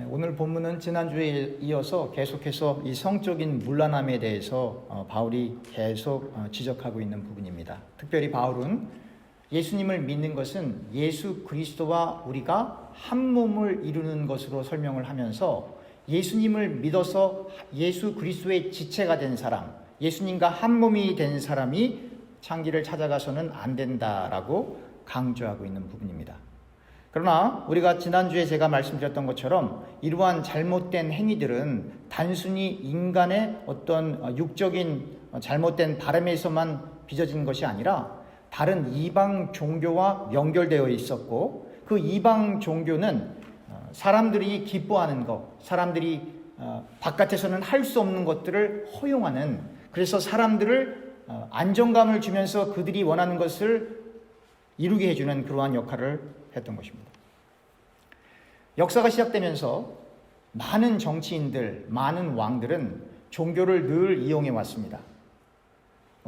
오늘 본문은 지난주에 이어서 계속해서 이 성적인 문란함에 대해서 바울이 계속 지적하고 있는 부분입니다. 특별히 바울은 예수님을 믿는 것은 예수 그리스도와 우리가 한 몸을 이루는 것으로 설명을 하면서 예수님을 믿어서 예수 그리스도의 지체가 된 사람, 예수님과 한 몸이 된 사람이 창기를 찾아가서는 안 된다라고 강조하고 있는 부분입니다. 그러나 우리가 지난주에 제가 말씀드렸던 것처럼 이러한 잘못된 행위들은 단순히 인간의 어떤 육적인 잘못된 바람에서만 빚어진 것이 아니라 다른 이방 종교와 연결되어 있었고, 그 이방 종교는 사람들이 기뻐하는 것, 사람들이 바깥에서는 할 수 없는 것들을 허용하는, 그래서 사람들을 안정감을 주면서 그들이 원하는 것을 이루게 해주는 그러한 역할을 했던 것입니다. 역사가 시작되면서 많은 정치인들, 많은 왕들은 종교를 늘 이용해 왔습니다.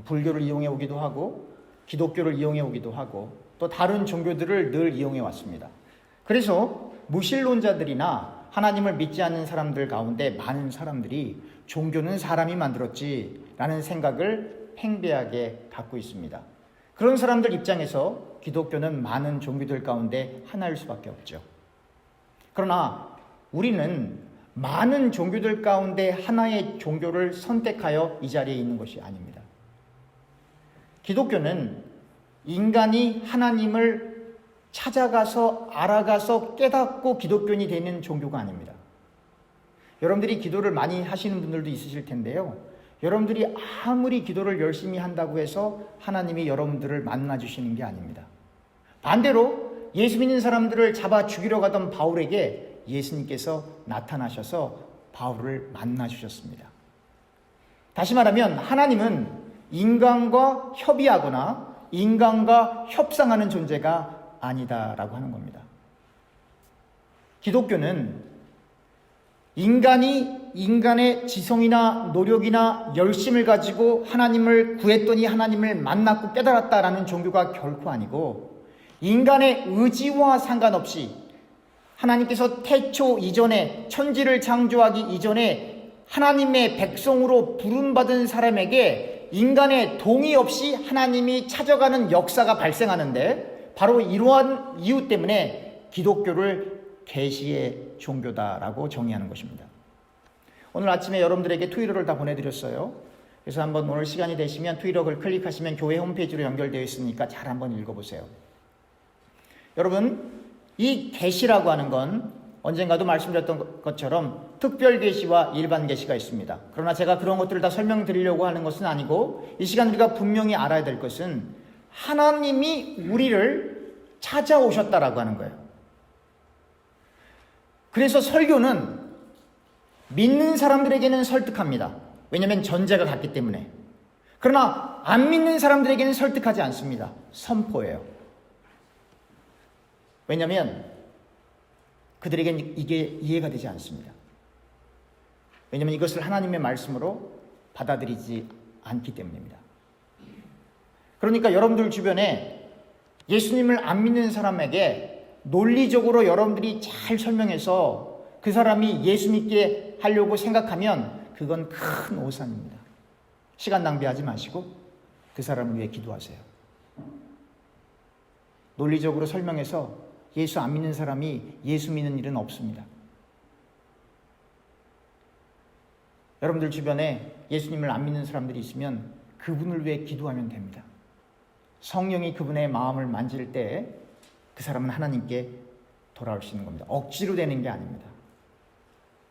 불교를 이용해 오기도 하고 기독교를 이용해 오기도 하고 또 다른 종교들을 늘 이용해 왔습니다. 그래서 무신론자들이나 하나님을 믿지 않는 사람들 가운데 많은 사람들이 종교는 사람이 만들었지라는 생각을 팽배하게 갖고 있습니다. 그런 사람들 입장에서 기독교는 많은 종교들 가운데 하나일 수밖에 없죠. 그러나 우리는 많은 종교들 가운데 하나의 종교를 선택하여 이 자리에 있는 것이 아닙니다. 기독교는 인간이 하나님을 찾아가서 알아가서 깨닫고 기독교인이 되는 종교가 아닙니다. 여러분들이 기도를 많이 하시는 분들도 있으실 텐데요. 여러분들이 아무리 기도를 열심히 한다고 해서 하나님이 여러분들을 만나주시는 게 아닙니다. 반대로 예수 믿는 사람들을 잡아 죽이러 가던 바울에게 예수님께서 나타나셔서 바울을 만나주셨습니다. 다시 말하면 하나님은 인간과 협의하거나 인간과 협상하는 존재가 아니다라고 하는 겁니다. 기독교는 인간이 인간의 지성이나 노력이나 열심을 가지고 하나님을 구했더니 하나님을 만났고 깨달았다라는 종교가 결코 아니고, 인간의 의지와 상관없이 하나님께서 태초 이전에 천지를 창조하기 이전에 하나님의 백성으로 부름받은 사람에게 인간의 동의 없이 하나님이 찾아가는 역사가 발생하는데, 바로 이러한 이유 때문에 기독교를 계시의 종교다라고 정의하는 것입니다. 오늘 아침에 여러분들에게 트위터를 다 보내드렸어요. 그래서 한번 오늘 시간이 되시면 트위터를 클릭하시면 교회 홈페이지로 연결되어 있으니까 잘 한번 읽어보세요. 여러분, 이 계시라고 하는 건 언젠가도 말씀드렸던 것처럼 특별 계시와 일반 계시가 있습니다. 그러나 제가 그런 것들을 다 설명드리려고 하는 것은 아니고, 이 시간 우리가 분명히 알아야 될 것은 하나님이 우리를 찾아오셨다라고 하는 거예요. 그래서 설교는 믿는 사람들에게는 설득합니다. 왜냐하면 전제가 같기 때문에. 그러나 안 믿는 사람들에게는 설득하지 않습니다. 선포예요. 왜냐하면 그들에게는 이게 이해가 되지 않습니다. 왜냐하면 이것을 하나님의 말씀으로 받아들이지 않기 때문입니다. 그러니까 여러분들 주변에 예수님을 안 믿는 사람에게 논리적으로 여러분들이 잘 설명해서 그 사람이 예수 믿게 하려고 생각하면 그건 큰 오산입니다. 시간 낭비하지 마시고 그 사람을 위해 기도하세요. 논리적으로 설명해서 예수 안 믿는 사람이 예수 믿는 일은 없습니다. 여러분들 주변에 예수님을 안 믿는 사람들이 있으면 그분을 위해 기도하면 됩니다. 성령이 그분의 마음을 만질 때 그 사람은 하나님께 돌아올 수 있는 겁니다. 억지로 되는 게 아닙니다.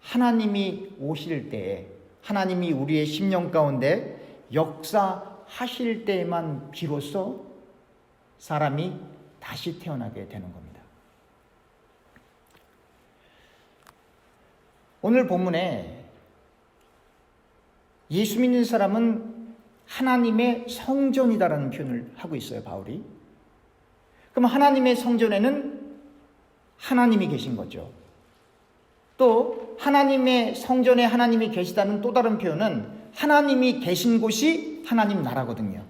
하나님이 오실 때에, 하나님이 우리의 심령 가운데 역사하실 때에만 비로소 사람이 다시 태어나게 되는 겁니다. 오늘 본문에 예수 믿는 사람은 하나님의 성전이다라는 표현을 하고 있어요, 바울이. 그럼 하나님의 성전에는 하나님이 계신 거죠. 또 하나님의 성전에 하나님이 계시다는 또 다른 표현은 하나님이 계신 곳이 하나님 나라거든요.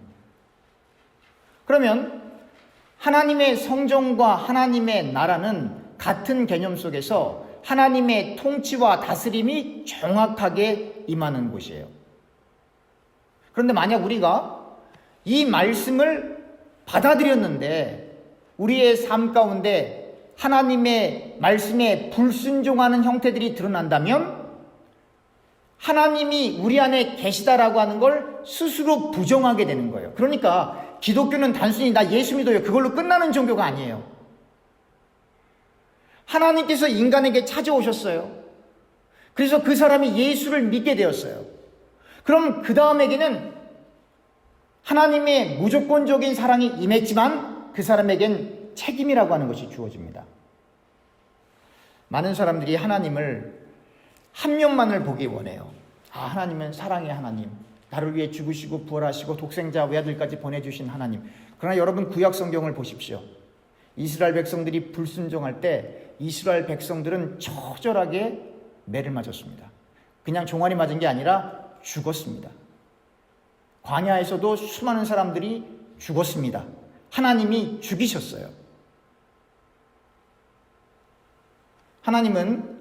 그러면 하나님의 성전과 하나님의 나라는 같은 개념 속에서 하나님의 통치와 다스림이 정확하게 임하는 곳이에요. 그런데 만약 우리가 이 말씀을 받아들였는데 우리의 삶 가운데 하나님의 말씀에 불순종하는 형태들이 드러난다면 하나님이 우리 안에 계시다라고 하는 걸 스스로 부정하게 되는 거예요. 그러니까 기독교는 단순히 나 예수 믿어요 그걸로 끝나는 종교가 아니에요. 하나님께서 인간에게 찾아오셨어요. 그래서 그 사람이 예수를 믿게 되었어요. 그럼 그 다음에게는 하나님의 무조건적인 사랑이 임했지만 그 사람에겐 책임이라고 하는 것이 주어집니다. 많은 사람들이 하나님을 한 면만을 보기 원해요. 하나님은 사랑의 하나님, 나를 위해 죽으시고 부활하시고 독생자 외아들까지 보내주신 하나님. 그러나 여러분 구약 성경을 보십시오. 이스라엘 백성들이 불순종할 때 이스라엘 백성들은 처절하게 매를 맞았습니다. 그냥 종아리 맞은 게 아니라 죽었습니다. 광야에서도 수많은 사람들이 죽었습니다. 하나님이 죽이셨어요. 하나님은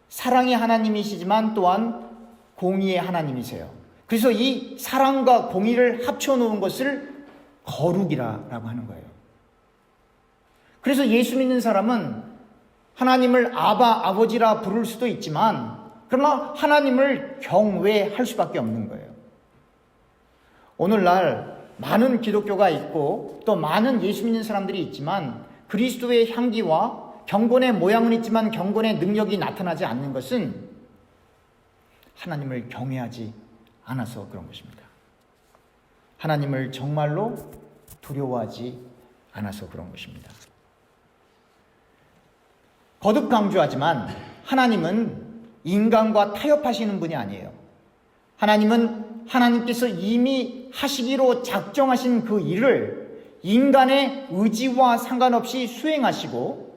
사랑의 하나님이시지만 또한 공의의 하나님이세요. 그래서 이 사랑과 공의를 합쳐놓은 것을 거룩이라고 하는 거예요. 그래서 예수 믿는 사람은 하나님을 아버지라 부를 수도 있지만 그러나 하나님을 경외할 수밖에 없는 거예요. 오늘날 많은 기독교가 있고 또 많은 예수 믿는 사람들이 있지만 그리스도의 향기와 경건의 모양은 있지만 경건의 능력이 나타나지 않는 것은 하나님을 경외하지 않아서 그런 것입니다. 하나님을 정말로 두려워하지 않아서 그런 것입니다. 거듭 강조하지만 하나님은 인간과 타협하시는 분이 아니에요. 하나님은 하나님께서 이미 하시기로 작정하신 그 일을 인간의 의지와 상관없이 수행하시고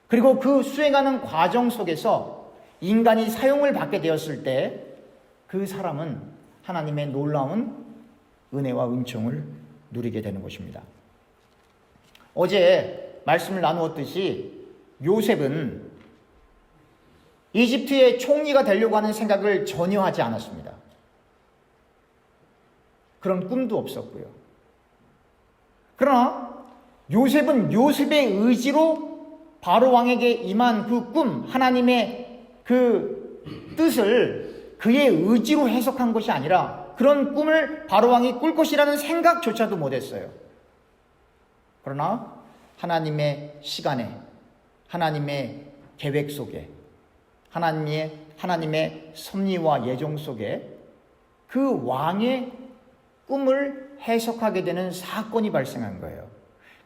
그리고 그 수행하는 과정 속에서 인간이 사용을 받게 되었을 때 그 사람은 하나님의 놀라운 은혜와 은총을 누리게 되는 것입니다. 어제 말씀을 나누었듯이 요셉은 이집트의 총리가 되려고 하는 생각을 전혀 하지 않았습니다. 그런 꿈도 없었고요. 그러나 요셉은 요셉의 의지로 바로 왕에게 임한 그 꿈, 하나님의 그 뜻을 그의 의지로 해석한 것이 아니라 그런 꿈을 바로 왕이 꿀 것이라는 생각조차도 못했어요. 그러나 하나님의 시간에, 하나님의 계획 속에, 하나님의 섭리와 예정 속에 그 왕의 꿈을 해석하게 되는 사건이 발생한 거예요.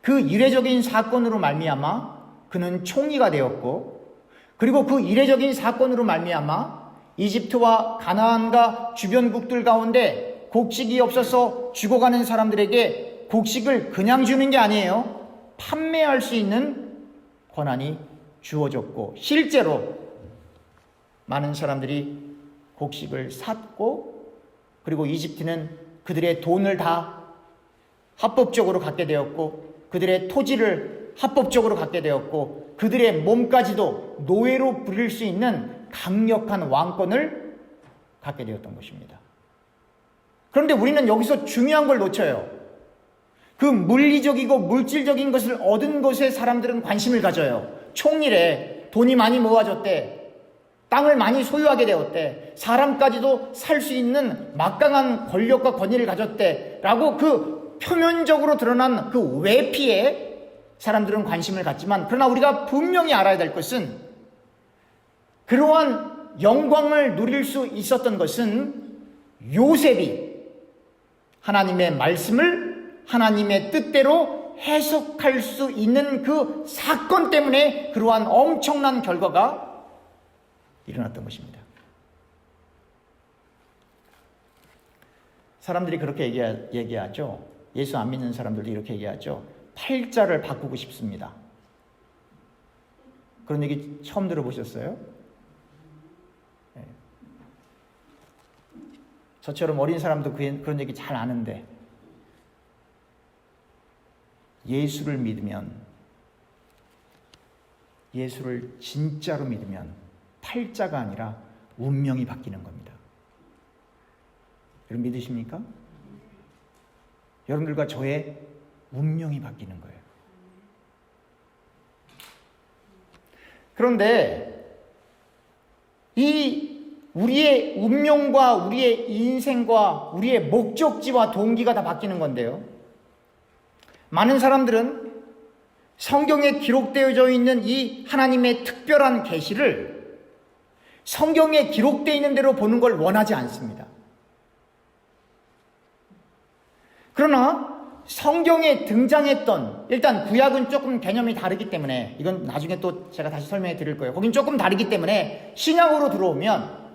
그 이례적인 사건으로 말미암아 그는 총리가 되었고 그리고 그 이례적인 사건으로 말미암아 이집트와 가나안과 주변국들 가운데 곡식이 없어서 죽어가는 사람들에게 곡식을 그냥 주는 게 아니에요. 판매할 수 있는 권한이 주어졌고 실제로 많은 사람들이 곡식을 샀고 그리고 이집트는 그들의 돈을 다 합법적으로 갖게 되었고 그들의 토지를 합법적으로 갖게 되었고 그들의 몸까지도 노예로 부릴 수 있는 강력한 왕권을 갖게 되었던 것입니다. 그런데 우리는 여기서 중요한 걸 놓쳐요. 그 물리적이고 물질적인 것을 얻은 것에 사람들은 관심을 가져요. 총리래, 돈이 많이 모아졌대, 땅을 많이 소유하게 되었대, 사람까지도 살 수 있는 막강한 권력과 권위를 가졌대 라고 그 표면적으로 드러난 그 외피에 사람들은 관심을 갖지만 그러나 우리가 분명히 알아야 될 것은 그러한 영광을 누릴 수 있었던 것은 요셉이 하나님의 말씀을 하나님의 뜻대로 해석할 수 있는 그 사건 때문에 그러한 엄청난 결과가 일어났던 것입니다. 사람들이 그렇게 얘기하죠. 예수 안 믿는 사람들도 이렇게 얘기하죠. 팔자를 바꾸고 싶습니다. 그런 얘기 처음 들어보셨어요? 네. 저처럼 어린 사람도 그런 얘기 잘 아는데 예수를 믿으면 예수를 진짜로 믿으면 팔자가 아니라 운명이 바뀌는 겁니다. 여러분 믿으십니까? 여러분들과 저의 운명이 바뀌는 거예요. 그런데 이 우리의 운명과 우리의 인생과 우리의 목적지와 동기가 다 바뀌는 건데요. 많은 사람들은 성경에 기록되어져 있는 이 하나님의 특별한 계시를 성경에 기록되어 있는 대로 보는 걸 원하지 않습니다. 그러나 성경에 등장했던, 일단 구약은 조금 개념이 다르기 때문에, 이건 나중에 또 제가 다시 설명해 드릴 거예요. 거긴 조금 다르기 때문에 신약으로 들어오면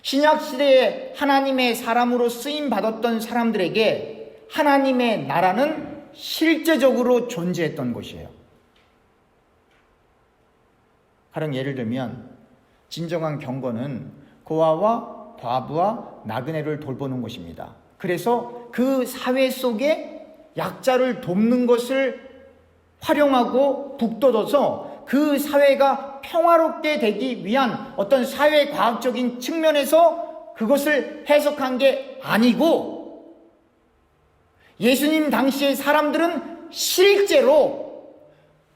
신약 시대에 하나님의 사람으로 쓰임 받았던 사람들에게 하나님의 나라는 실제적으로 존재했던 곳이에요. 가령 예를 들면 진정한 경건은 고아와 과부와 나그네를 돌보는 곳입니다. 그래서 그 사회 속에 약자를 돕는 것을 활용하고 북돋워서 그 사회가 평화롭게 되기 위한 어떤 사회과학적인 측면에서 그것을 해석한 게 아니고, 예수님 당시의 사람들은 실제로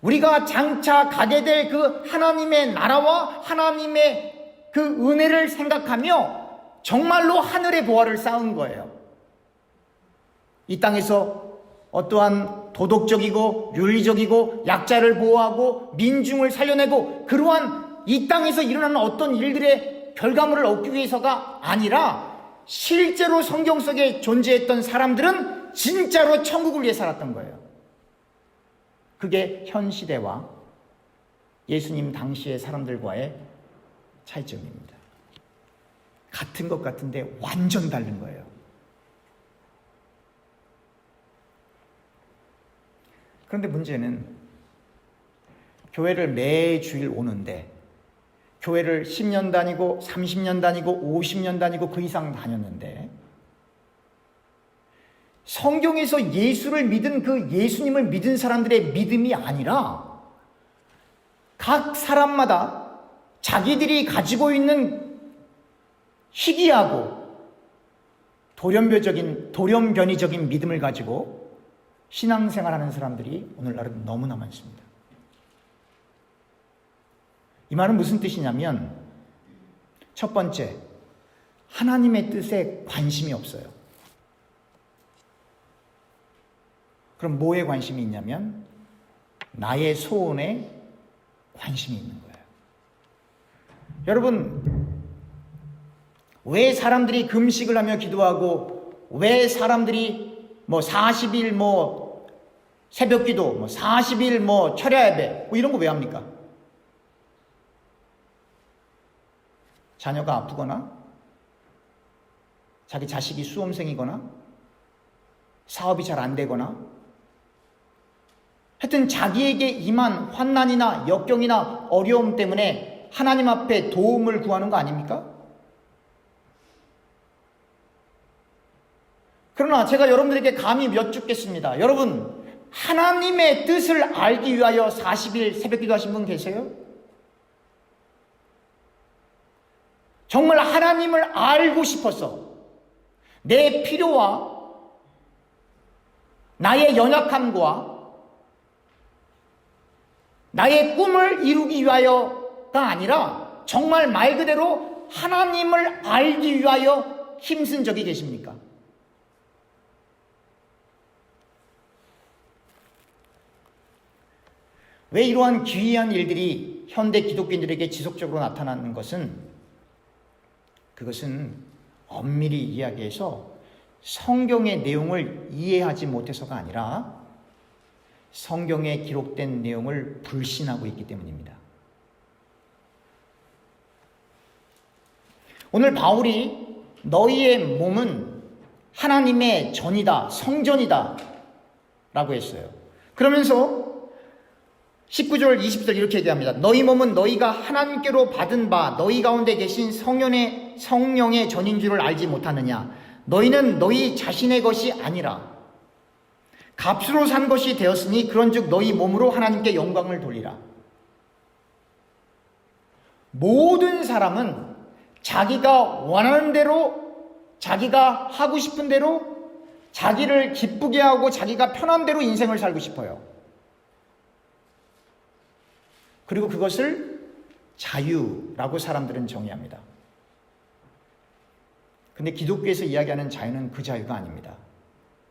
우리가 장차 가게 될 그 하나님의 나라와 하나님의 그 은혜를 생각하며 정말로 하늘의 보화를 쌓은 거예요. 이 땅에서 어떠한 도덕적이고 윤리적이고 약자를 보호하고 민중을 살려내고 그러한 이 땅에서 일어나는 어떤 일들의 결과물을 얻기 위해서가 아니라 실제로 성경 속에 존재했던 사람들은 진짜로 천국을 위해 살았던 거예요. 그게 현 시대와 예수님 당시의 사람들과의 차이점입니다. 같은 것 같은데 완전 다른 거예요. 그런데 문제는 교회를 매주일 오는데 교회를 10년 다니고 30년 다니고 50년 다니고 그 이상 다녔는데 성경에서 예수를 믿은 그 예수님을 믿은 사람들의 믿음이 아니라 각 사람마다 자기들이 가지고 있는 희귀하고 돌연변이적인 믿음을 가지고 신앙생활하는 사람들이 오늘날은 너무나 많습니다. 이 말은 무슨 뜻이냐면, 첫 번째, 하나님의 뜻에 관심이 없어요. 그럼 뭐에 관심이 있냐면 나의 소원에 관심이 있는 거예요. 여러분, 왜 사람들이 금식을 하며 기도하고, 왜 사람들이 40일 새벽기도, 40일 철야예배 이런 거 왜 합니까? 자녀가 아프거나 자기 자식이 수험생이거나 사업이 잘 안 되거나 하여튼 자기에게 임한 환난이나 역경이나 어려움 때문에 하나님 앞에 도움을 구하는 거 아닙니까? 그러나 제가 여러분들에게 감히 여쭙겠습니다. 여러분, 하나님의 뜻을 알기 위하여 40일 새벽기도 하신 분 계세요? 정말 하나님을 알고 싶어서 내 필요와 나의 연약함과 나의 꿈을 이루기 위하여가 아니라 정말 말 그대로 하나님을 알기 위하여 힘쓴 적이 계십니까? 왜 이러한 기이한 일들이 현대 기독교인들에게 지속적으로 나타나는 것은, 그것은 엄밀히 이야기해서 성경의 내용을 이해하지 못해서가 아니라 성경에 기록된 내용을 불신하고 있기 때문입니다. 오늘 바울이 너희의 몸은 하나님의 전이다, 성전이다 라고 했어요. 그러면서 19절 20절 이렇게 얘기합니다. 너희 몸은 너희가 하나님께로 받은 바 너희 가운데 계신 성령의 전인 줄을 알지 못하느냐. 너희는 너희 자신의 것이 아니라 값으로 산 것이 되었으니 그런즉 너희 몸으로 하나님께 영광을 돌리라. 모든 사람은 자기가 원하는 대로, 자기가 하고 싶은 대로, 자기를 기쁘게 하고 자기가 편한 대로 인생을 살고 싶어요. 그리고 그것을 자유라고 사람들은 정의합니다. 근데 기독교에서 이야기하는 자유는 그 자유가 아닙니다.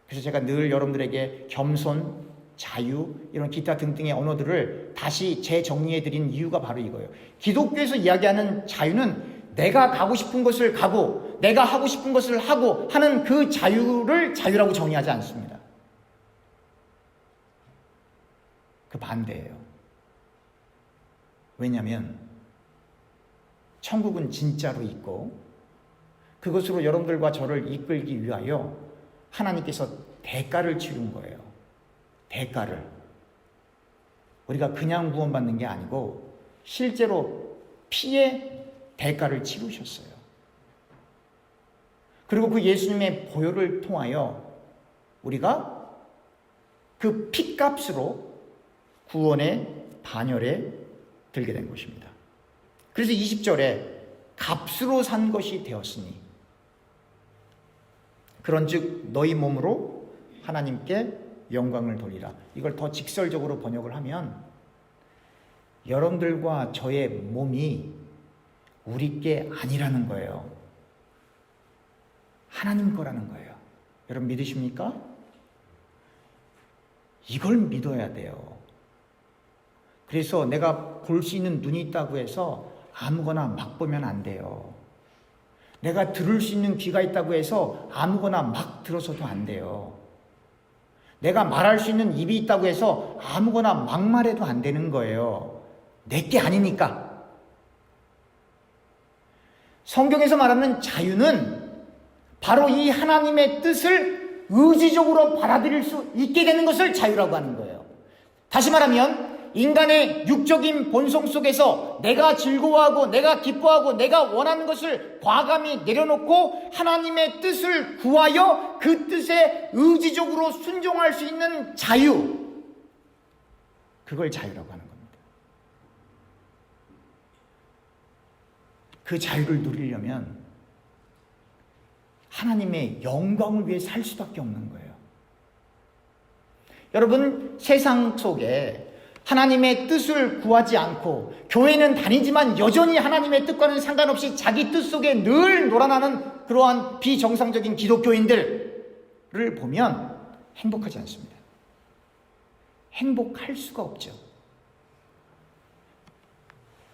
그래서 제가 늘 여러분들에게 겸손, 자유, 이런 기타 등등의 언어들을 다시 재정리해드린 이유가 바로 이거예요. 기독교에서 이야기하는 자유는 내가 가고 싶은 것을 가고 내가 하고 싶은 것을 하고 하는 그 자유를 자유라고 정의하지 않습니다. 그 반대예요. 왜냐하면 천국은 진짜로 있고 그것으로 여러분들과 저를 이끌기 위하여 하나님께서 대가를 치른 거예요. 대가를. 우리가 그냥 구원받는 게 아니고 실제로 피의 대가를 치르셨어요. 그리고 그 예수님의 보혈을 통하여 우리가 그 피값으로 구원의 반열에 들게 된 것입니다. 그래서 20절에 값으로 산 것이 되었으니 그런즉 너희 몸으로 하나님께 영광을 돌리라. 이걸 더 직설적으로 번역을 하면 여러분들과 저의 몸이 우리 게 아니라는 거예요. 하나님 거라는 거예요. 여러분 믿으십니까? 이걸 믿어야 돼요. 그래서 내가 볼 수 있는 눈이 있다고 해서 아무거나 막 보면 안 돼요. 내가 들을 수 있는 귀가 있다고 해서 아무거나 막 들어서도 안 돼요. 내가 말할 수 있는 입이 있다고 해서 아무거나 막 말해도 안 되는 거예요. 내게 아니니까. 성경에서 말하는 자유는 바로 이 하나님의 뜻을 의지적으로 받아들일 수 있게 되는 것을 자유라고 하는 거예요. 다시 말하면 인간의 육적인 본성 속에서 내가 즐거워하고 내가 기뻐하고 내가 원하는 것을 과감히 내려놓고 하나님의 뜻을 구하여 그 뜻에 의지적으로 순종할 수 있는 자유, 그걸 자유라고 하는 겁니다. 그 자유를 누리려면 하나님의 영광을 위해 살 수밖에 없는 거예요. 여러분, 세상 속에 하나님의 뜻을 구하지 않고 교회는 다니지만 여전히 하나님의 뜻과는 상관없이 자기 뜻 속에 늘 놀아나는 그러한 비정상적인 기독교인들을 보면 행복하지 않습니다. 행복할 수가 없죠.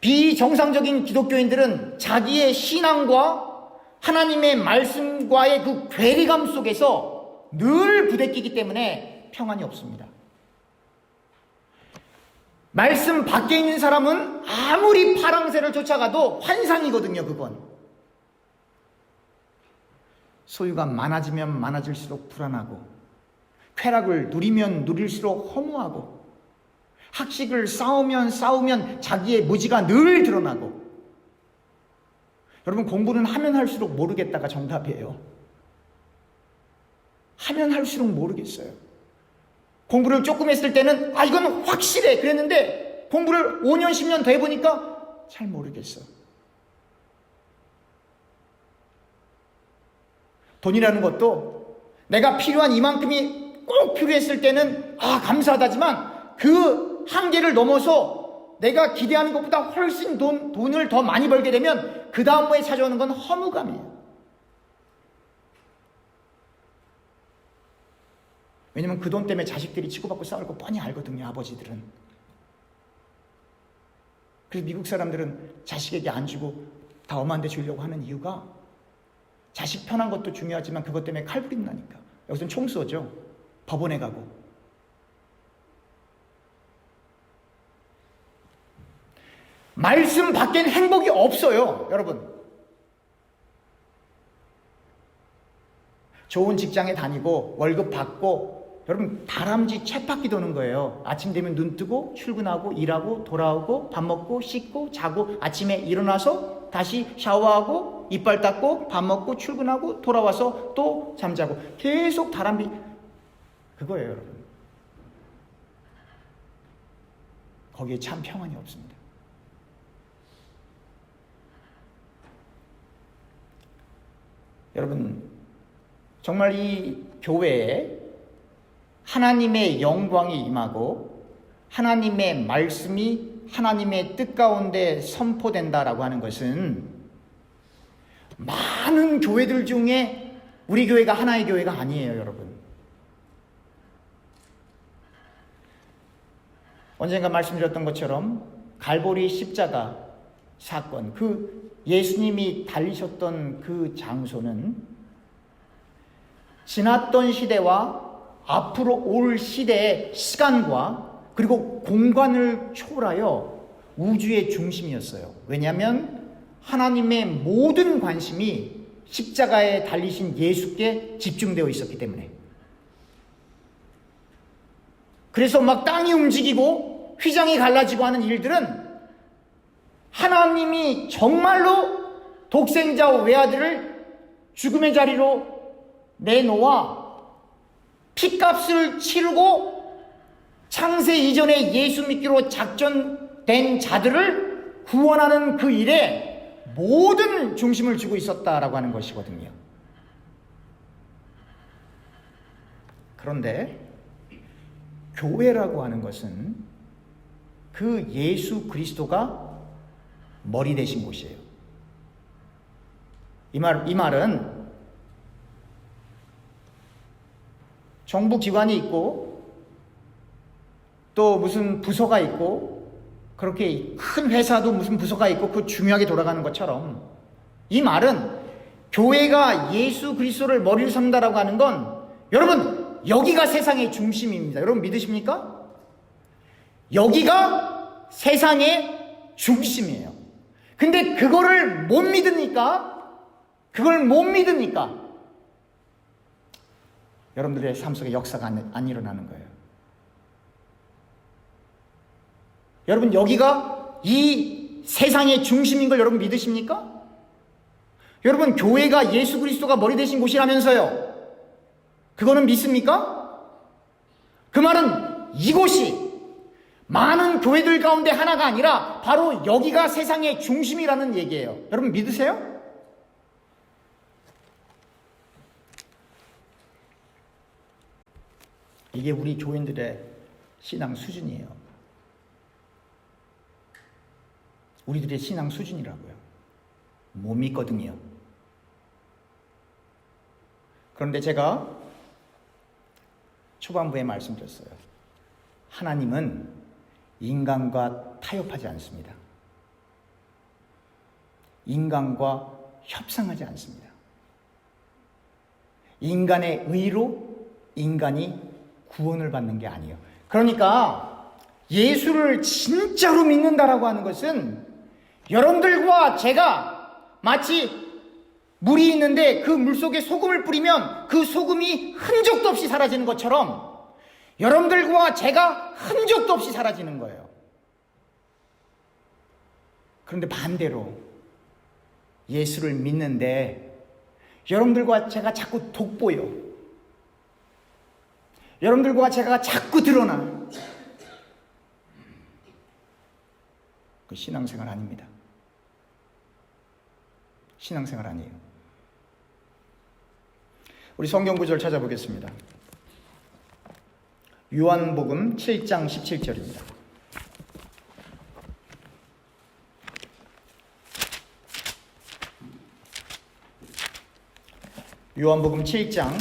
비정상적인 기독교인들은 자기의 신앙과 하나님의 말씀과의 그 괴리감 속에서 늘 부대끼기 때문에 평안이 없습니다. 말씀 밖에 있는 사람은 아무리 파랑새를 쫓아가도 환상이거든요. 그건 소유가 많아지면 많아질수록 불안하고 쾌락을 누리면 누릴수록 허무하고 학식을 쌓으면 자기의 무지가 늘 드러나고. 여러분, 공부는 하면 할수록 모르겠다가 정답이에요. 하면 할수록 모르겠어요. 공부를 조금 했을 때는 이건 확실해 그랬는데 공부를 5년 10년 더 해보니까 잘 모르겠어. 돈이라는 것도 내가 필요한 이만큼이 꼭 필요했을 때는 감사하다지만 그 한계를 넘어서 내가 기대하는 것보다 훨씬 돈을 더 많이 벌게 되면 그 다음에 찾아오는 건 허무감이에요. 왜냐면 그 돈 때문에 자식들이 치고받고 싸울 거 뻔히 알거든요, 아버지들은. 그래서 미국 사람들은 자식에게 안 주고 다 엄한데 주려고 하는 이유가 자식 편한 것도 중요하지만 그것 때문에 칼부림 나니까. 여기서는 총 쏘죠. 법원에 가고. 말씀 밖엔 행복이 없어요, 여러분. 좋은 직장에 다니고 월급 받고 여러분 다람쥐 쳇바퀴 도는 거예요. 아침 되면 눈 뜨고 출근하고 일하고 돌아오고 밥 먹고 씻고 자고 아침에 일어나서 다시 샤워하고 이빨 닦고 밥 먹고 출근하고 돌아와서 또 잠자고 계속 다람쥐 그거예요, 여러분. 거기에 참 평안이 없습니다. 여러분, 정말 이 교회에 하나님의 영광이 임하고 하나님의 말씀이 하나님의 뜻 가운데 선포된다라고 하는 것은 많은 교회들 중에 우리 교회가 하나의 교회가 아니에요, 여러분. 언젠가 말씀드렸던 것처럼 갈보리 십자가 사건, 그 예수님이 달리셨던 그 장소는 지났던 시대와 앞으로 올 시대의 시간과 그리고 공간을 초월하여 우주의 중심이었어요. 왜냐하면 하나님의 모든 관심이 십자가에 달리신 예수께 집중되어 있었기 때문에. 그래서 막 땅이 움직이고 휘장이 갈라지고 하는 일들은 하나님이 정말로 독생자 외아들을 죽음의 자리로 내놓아 피값을 치르고 창세 이전에 예수 믿기로 작전된 자들을 구원하는 그 일에 모든 중심을 주고 있었다라고 하는 것이거든요. 그런데 교회라고 하는 것은 그 예수 그리스도가 머리 되신 곳이에요. 이 말은 정부 기관이 있고 또 무슨 부서가 있고 그렇게 큰 회사도 무슨 부서가 있고 그 중요하게 돌아가는 것처럼 이 말은 교회가 예수 그리스도를 머리를 삼는다라고 하는 건 여러분 여기가 세상의 중심입니다. 여러분 믿으십니까? 여기가 세상의 중심이에요. 근데 그거를 못 믿으니까 여러분들의 삶 속에 역사가 안 일어나는 거예요. 여러분 여기가 이 세상의 중심인 걸 여러분 믿으십니까? 여러분 교회가 예수 그리스도가 머리 되신 곳이라면서요. 그거는 믿습니까? 그 말은 이곳이 많은 교회들 가운데 하나가 아니라 바로 여기가 세상의 중심이라는 얘기예요. 여러분 믿으세요? 이게 우리 교인들의 신앙 수준이에요. 우리들의 신앙 수준이라고요. 못 믿거든요. 그런데 제가 초반부에 말씀드렸어요. 하나님은 인간과 타협하지 않습니다. 인간과 협상하지 않습니다. 인간의 의로 인간이 구원을 받는 게 아니에요. 그러니까 예수를 진짜로 믿는다라고 하는 것은 여러분들과 제가 마치 물이 있는데 그 물 속에 소금을 뿌리면 그 소금이 흔적도 없이 사라지는 것처럼 여러분들과 제가 흔적도 없이 사라지는 거예요. 그런데 반대로 예수를 믿는데 여러분들과 제가 자꾸 돋보여. 여러분들과 제가 자꾸 드러나. 그 신앙생활 아닙니다. 신앙생활 아니에요. 우리 성경 구절 찾아보겠습니다. 요한복음 7장 17절입니다. 요한복음 7장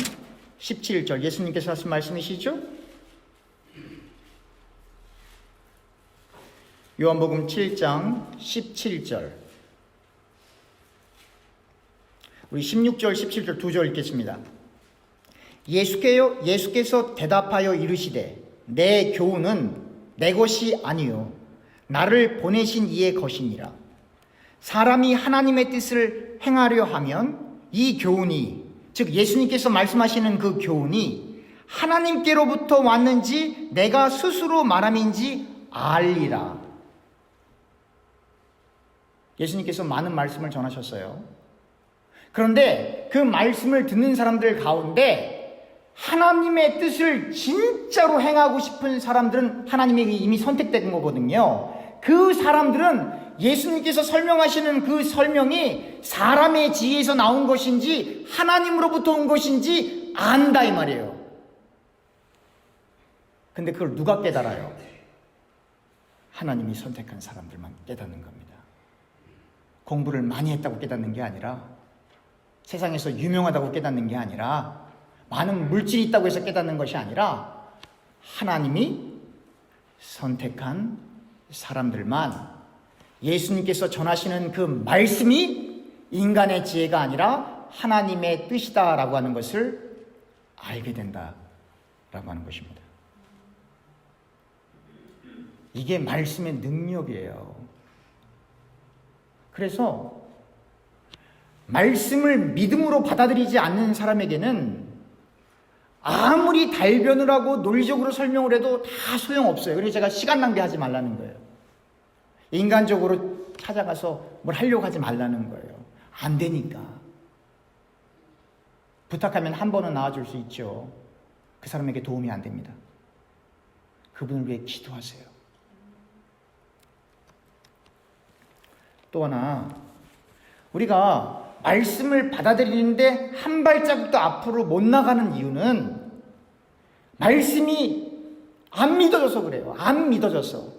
17절 예수님께서 하신 말씀이시죠? 요한복음 7장 17절 우리 16절 17절 두 절 읽겠습니다. 예수께서 대답하여 이르시되 내 교훈은 내 것이 아니요 나를 보내신 이의 것이니라. 사람이 하나님의 뜻을 행하려 하면 이 교훈이 즉 예수님께서 말씀하시는 그 교훈이 하나님께로부터 왔는지 내가 스스로 말함인지 알리라. 예수님께서 많은 말씀을 전하셨어요. 그런데 그 말씀을 듣는 사람들 가운데 하나님의 뜻을 진짜로 행하고 싶은 사람들은 하나님에게 이미 선택된 거거든요. 그 사람들은 예수님께서 설명하시는 그 설명이 사람의 지혜에서 나온 것인지 하나님으로부터 온 것인지 안다 이 말이에요. 근데 그걸 누가 깨달아요? 하나님이 선택한 사람들만 깨닫는 겁니다. 공부를 많이 했다고 깨닫는 게 아니라, 세상에서 유명하다고 깨닫는 게 아니라, 많은 물질이 있다고 해서 깨닫는 것이 아니라, 하나님이 선택한 사람들만 예수님께서 전하시는 그 말씀이 인간의 지혜가 아니라 하나님의 뜻이다라고 하는 것을 알게 된다라고 하는 것입니다. 이게 말씀의 능력이에요. 그래서 말씀을 믿음으로 받아들이지 않는 사람에게는 아무리 달변을 하고 논리적으로 설명을 해도 다 소용없어요. 그래서 제가 시간 낭비하지 말라는 거예요. 인간적으로 찾아가서 뭘 하려고 하지 말라는 거예요. 안 되니까. 부탁하면 한 번은 나와줄 수 있죠. 그 사람에게 도움이 안 됩니다. 그분을 위해 기도하세요. 또 하나, 우리가 말씀을 받아들이는데 한 발자국도 앞으로 못 나가는 이유는 말씀이 안 믿어져서 그래요. 안 믿어져서.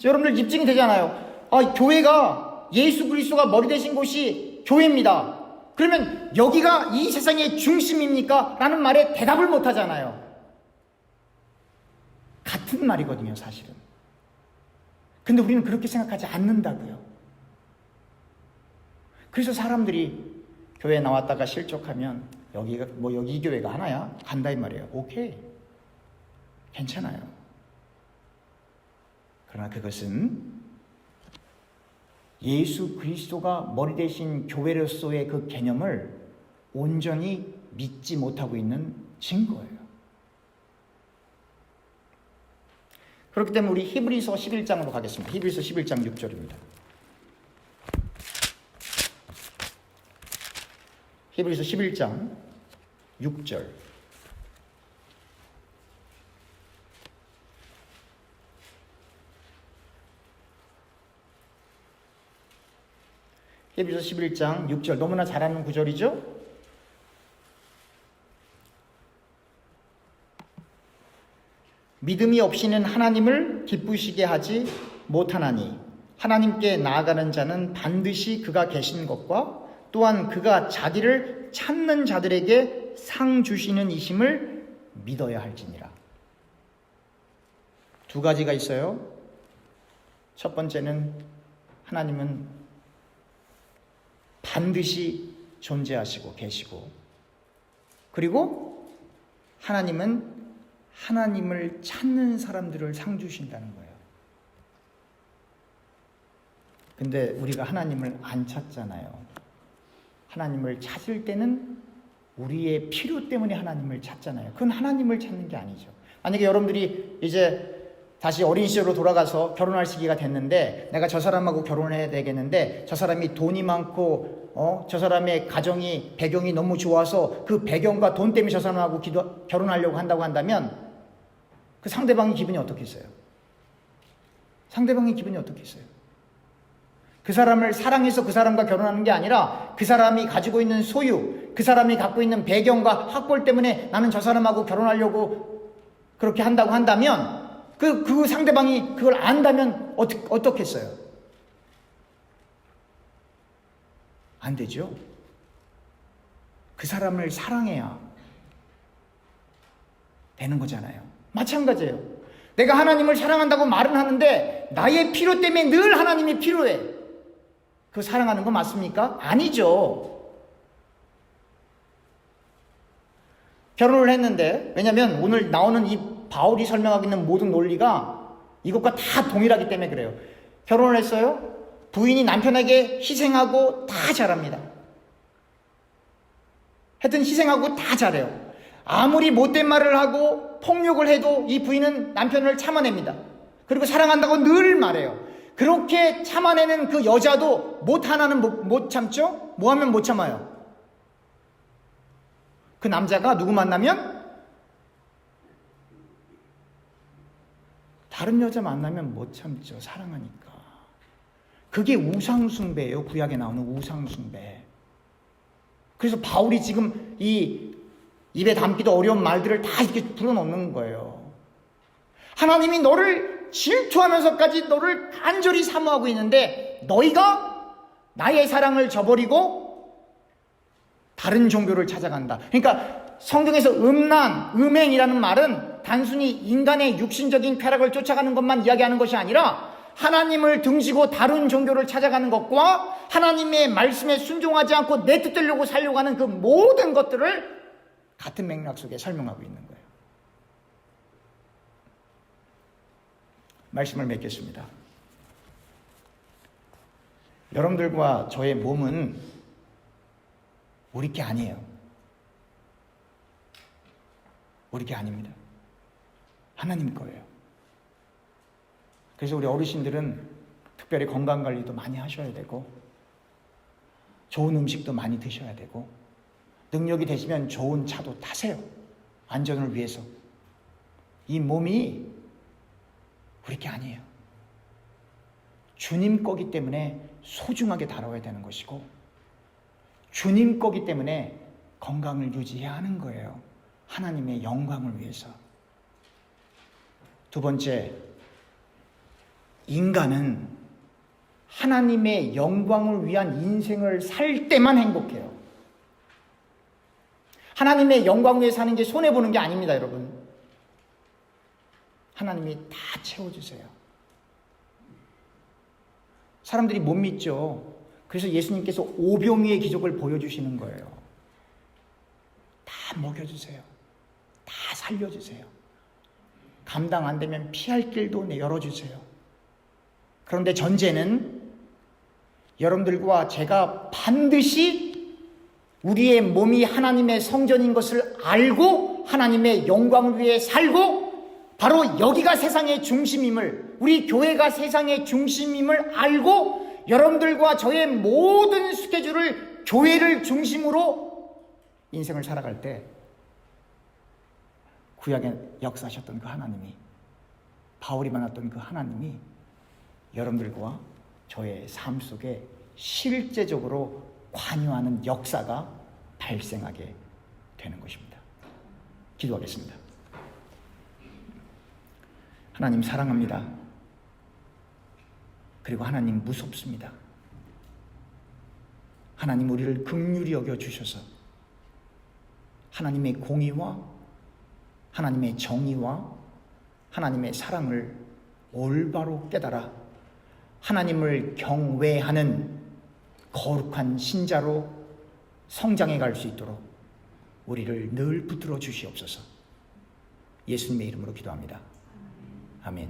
여러분들 입증이 되잖아요. 교회가 예수 그리스도가 머리 되신 곳이 교회입니다. 그러면 여기가 이 세상의 중심입니까? 라는 말에 대답을 못 하잖아요. 같은 말이거든요, 사실은. 근데 우리는 그렇게 생각하지 않는다고요. 그래서 사람들이 교회에 나왔다가 실족하면 여기가 여기 이 교회가 하나야? 간다 이 말이에요. 오케이. 괜찮아요. 그러나 그것은 예수 그리스도가 머리 대신 교회로서의 그 개념을 온전히 믿지 못하고 있는 증거예요. 그렇기 때문에 우리 히브리서 11장으로 가겠습니다. 히브리서 11장 6절입니다. 히브리서 11장 6절. 히브리서 11장 6절. 너무나 잘 아는 구절이죠? 믿음이 없이는 하나님을 기쁘시게 하지 못하나니 하나님께 나아가는 자는 반드시 그가 계신 것과 또한 그가 자기를 찾는 자들에게 상 주시는 이심을 믿어야 할지니라. 두 가지가 있어요. 첫 번째는 하나님은 반드시 존재하시고 계시고, 그리고 하나님은 하나님을 찾는 사람들을 상 주신다는 거예요. 근데 우리가 하나님을 안 찾잖아요. 하나님을 찾을 때는 우리의 필요 때문에 하나님을 찾잖아요. 그건 하나님을 찾는 게 아니죠. 만약에 여러분들이 이제 다시 어린 시절로 돌아가서 결혼할 시기가 됐는데, 내가 저 사람하고 결혼해야 되겠는데 저 사람이 돈이 많고 저 사람의 가정이 배경이 너무 좋아서 그 배경과 돈 때문에 저 사람하고 결혼하려고 한다고 한다면 그 상대방의 기분이 어떻겠어요? 상대방의 기분이 어떻겠어요? 그 사람을 사랑해서 그 사람과 결혼하는 게 아니라 그 사람이 가지고 있는 소유, 그 사람이 갖고 있는 배경과 학벌 때문에 나는 저 사람하고 결혼하려고 그렇게 한다고 한다면 그 상대방이 그걸 안다면 어떻겠어요? 안 되죠. 그 사람을 사랑해야 되는 거잖아요. 마찬가지예요. 내가 하나님을 사랑한다고 말은 하는데 나의 필요 때문에 늘 하나님이 필요해. 그거 사랑하는 거 맞습니까? 아니죠. 결혼을 했는데, 왜냐면 오늘 나오는 이 바울이 설명하고 있는 모든 논리가 이것과 다 동일하기 때문에 그래요. 결혼을 했어요. 부인이 남편에게 희생하고 다 잘합니다. 하여튼 희생하고 다 잘해요. 아무리 못된 말을 하고 폭력을 해도 이 부인은 남편을 참아냅니다. 그리고 사랑한다고 늘 말해요. 그렇게 참아내는 그 여자도 못 하나는 못 참죠? 뭐 하면 못 참아요? 그 남자가 누구 만나면? 다른 여자 만나면 못 참죠. 사랑하니까. 그게 우상숭배예요. 구약에 나오는 우상숭배. 그래서 바울이 지금 이 입에 담기도 어려운 말들을 다 이렇게 불어넣는 거예요. 하나님이 너를 질투하면서까지 너를 간절히 사모하고 있는데 너희가 나의 사랑을 저버리고 다른 종교를 찾아간다. 그러니까 성경에서 음행이라는 말은 단순히 인간의 육신적인 쾌락을 쫓아가는 것만 이야기하는 것이 아니라 하나님을 등지고 다른 종교를 찾아가는 것과 하나님의 말씀에 순종하지 않고 내 뜻대로 살려고 하는 그 모든 것들을 같은 맥락 속에 설명하고 있는 거예요. 말씀을 맺겠습니다. 여러분들과 저의 몸은 우리 게 아니에요. 우리 게 아닙니다. 하나님 거예요. 그래서 우리 어르신들은 특별히 건강관리도 많이 하셔야 되고 좋은 음식도 많이 드셔야 되고 능력이 되시면 좋은 차도 타세요. 안전을 위해서. 이 몸이 우리 게 아니에요. 주님 거기 때문에 소중하게 다뤄야 되는 것이고 주님 거기 때문에 건강을 유지해야 하는 거예요. 하나님의 영광을 위해서. 두 번째, 인간은 하나님의 영광을 위한 인생을 살 때만 행복해요. 하나님의 영광 위해 사는 게 손해보는 게 아닙니다, 여러분. 하나님이 다 채워주세요. 사람들이 못 믿죠. 그래서 예수님께서 오병이의 기적을 보여주시는 거예요. 다 먹여주세요. 다 살려주세요. 감당 안 되면 피할 길도 열어주세요. 그런데 전제는 여러분들과 제가 반드시 우리의 몸이 하나님의 성전인 것을 알고 하나님의 영광을 위해 살고 바로 여기가 세상의 중심임을, 우리 교회가 세상의 중심임을 알고 여러분들과 저의 모든 스케줄을 교회를 중심으로 인생을 살아갈 때 구약에 역사하셨던 그 하나님이, 바울이 만났던 그 하나님이 여러분들과 저의 삶 속에 실제적으로 관여하는 역사가 발생하게 되는 것입니다. 기도하겠습니다. 하나님 사랑합니다. 그리고 하나님 무섭습니다. 하나님 우리를 긍휼히 여겨주셔서 하나님의 공의와 하나님의 정의와 하나님의 사랑을 올바로 깨달아 하나님을 경외하는 거룩한 신자로 성장해 갈 수 있도록 우리를 늘 붙들어 주시옵소서. 예수님의 이름으로 기도합니다. 아멘.